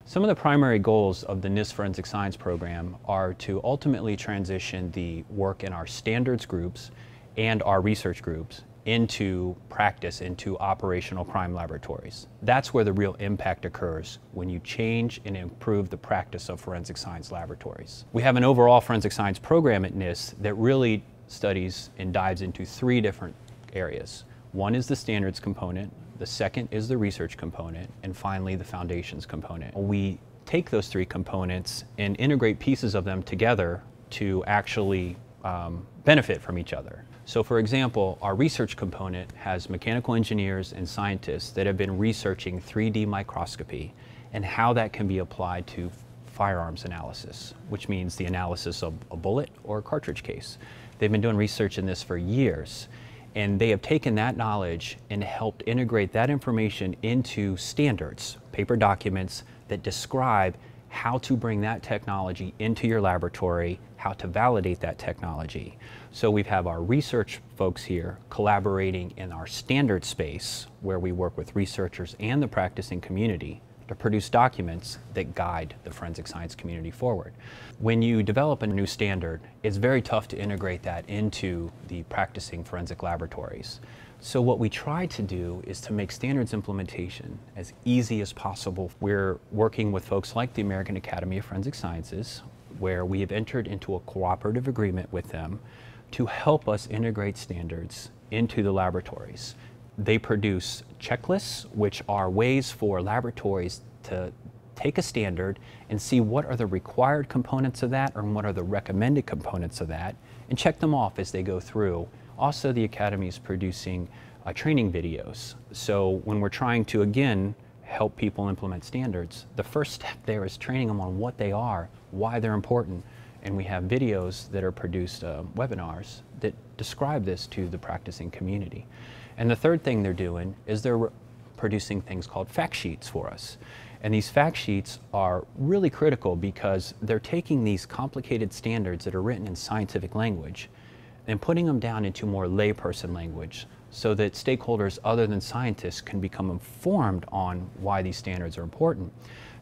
Some of the primary goals of the NIST Forensic Science program are to ultimately transition the work in our standards groups and our research groups into practice, into operational crime laboratories. That's where the real impact occurs when you change and improve the practice of forensic science laboratories. We have an overall forensic science program at NIST that really studies and dives into three different areas. One is the standards component, the second is the research component, and finally the foundations component. We take those three components and integrate pieces of them together to actually benefit from each other. So for example, our research component has mechanical engineers and scientists that have been researching 3D microscopy and how that can be applied to firearms analysis, which means the analysis of a bullet or a cartridge case. They've been doing research in this for years, and they have taken that knowledge and helped integrate that information into standards, paper documents that describe how to bring that technology into your laboratory, how to validate that technology. So we have our research folks here collaborating in our standard space where we work with researchers and the practicing community to produce documents that guide the forensic science community forward. When you develop a new standard, it's very tough to integrate that into the practicing forensic laboratories. So what we try to do is to make standards implementation as easy as possible. We're working with folks like the American Academy of Forensic Sciences, where we have entered into a cooperative agreement with them to help us integrate standards into the laboratories. They produce checklists, which are ways for laboratories to take a standard and see what are the required components of that and what are the recommended components of that, and check them off as they go through. Also, the Academy is producing training videos. So when we're trying to, again, help people implement standards, the first step there is training them on what they are, why they're important, and we have videos that are produced, webinars, that describe this to the practicing community. And the third thing they're doing is they're producing things called fact sheets for us. And these fact sheets are really critical because they're taking these complicated standards that are written in scientific language and putting them down into more layperson language so that stakeholders other than scientists can become informed on why these standards are important.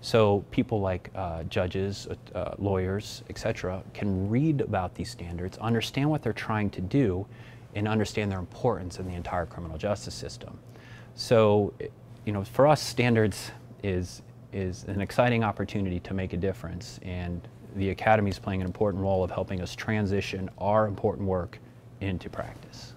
So people like judges, lawyers, etc. can read about these standards, understand what they're trying to do, and understand their importance in the entire criminal justice system. So, for us, standards is an exciting opportunity to make a difference, and the Academy is playing an important role of helping us transition our important work into practice.